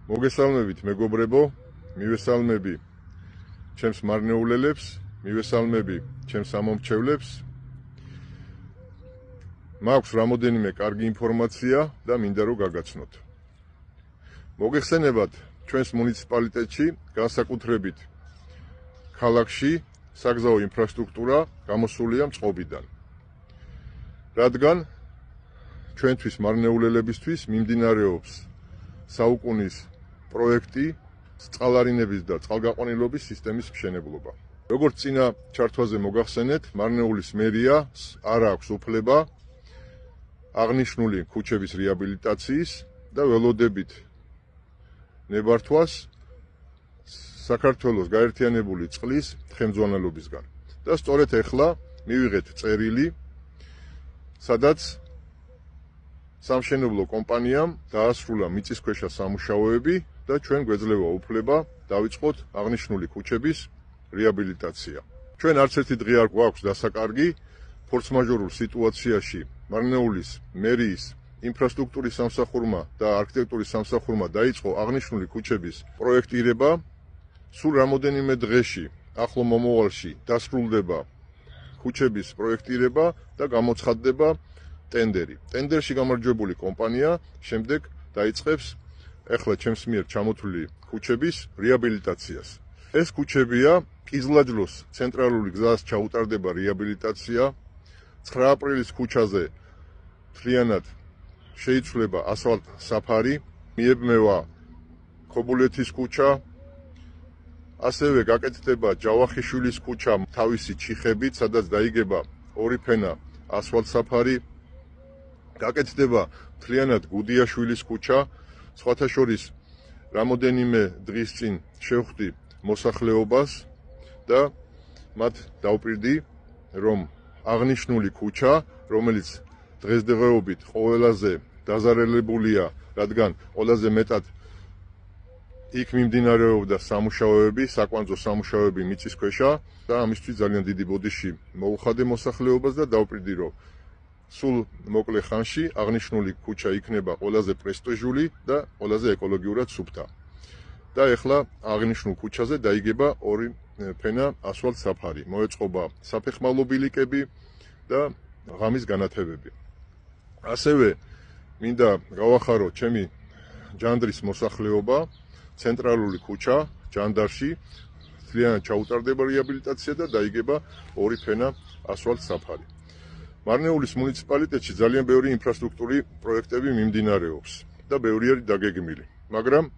მოგესალმებით მეგობრებო, მივესალმები ჩემს მარნეულელებს, მივესალმები ჩემს ამომრჩევლებს. მაქვს რამოდენიმე კარგი ინფორმაცია და მინდა რომ გაგაცნოთ. მოგეხსენებათ ჩვენს მუნიციპალიტეტში, განსაკუთრებით ქალაქში საგზაო ინფრასტრუქტურა გამოსულია წყობიდან. რადგან ჩვენთვის მარნეულელებისთვის მიმდინარეობს საუკუნის პროექტი წყალარინების და წყალგაყვანილობის სისტემის მშენებლობა. როგორც წინა ჩართვაზე მოგახსენეთ, მარნეულის მერიას არ აქვს უფლება აღნიშნული ქუჩების რეაბილიტაციის და ველოდებით ნებართვას საქართველოს გაერთიანებული წყლის ხელმძღვანელობისგან. და სწორედ ახლა მივიღეთ წერილი, სადაც სამშენებლო კომპანიამ დაასრულა მიწისქვეშა სამუშაოები და ჩვენ გვეძლევა უფლება დავიწყოთ აღნიშნული ქუჩების რეაბილიტაცია. ჩვენ არც ერთი დღე არ გვაქვს დასაკარგი ფორსმაჟორულ სიტუაციაში მარნეულის მერიის ინფრასტრუქტურის სამსახურმა და არქიტექტურის სამსახურმა დაიწყო აღნიშნული ქუჩების პროექტირება. სულ რამოდენიმე დღეში, ახლო მომავალში დასრულდება ქუჩების პროექტირება და გამოცხადდება ტენდერი. ტენდერში გამარჯვებული კომპანია შემდეგ დაიწყებს ახლა ჩემს მიერ ჩამოთვლილი ქუჩების რეაბილიტაციას. ეს ქუჩებია კიზლაჯლოს ცენტრალური გზას ჩაუტარდება რეაბილიტაცია, 9 აპრილის ქუჩაზე მთლიანად შეიცვლება ასფალტ საფარი, მიებმევა ქობულეთის ქუჩა, ასევე გაკეთდება ჯავახიშვილის ქუჩა თავისი ჩიხებით, სადაც დაიგება ორი ფენა ასფალტ საფარი, გაკეთდება მთლიანად გუდიაშვილის ქუჩა. სხვათა შორის რამოდენიმე დღის წინ შევხვდი მოსახლეობას და მათ დავპირდი, რომ აღნიშნული ქუჩა, რომელიც დღესდღეობით ყველაზე დაზარალებულია, რადგან ყველაზე მეტად იქ მიმდინარეობდა სამუშაოები, საკვანძო სამუშაოები მიწისქვეშა და ამისთვის ძალიან დიდი ბოდიში მოუხადე მოსახლეობას და დავპირდი, რომ სულ მოკლე ხანში აღნიშნული ქუჩა იქნება ყველაზე პრესტიჟული და ყველაზე ეკოლოგიურად სუფთა. და ეხლა აღნიშნულ ქუჩაზე დაიგება ორი ფენა ასფალტ საფარი. მოეწყობა საფეხმავლო ბილიკები და ღამის განათებები. ასევე მინდა გავახარო ჩემი ჯანდრის მოსახლეობა, ცენტრალური ქუჩა ჯანდარში მთლიანად ჩაუტარდება რეაბილიტაცია და დაიგება ორი ფენა ასფალტ საფარი. მარნეულის მუნიციპალიტეტში ძალიან ბევრი ინფრასტრუქტურის პროექტები მიმდინარეობს და ბევრი არის დაგეგმილი, მაგრამ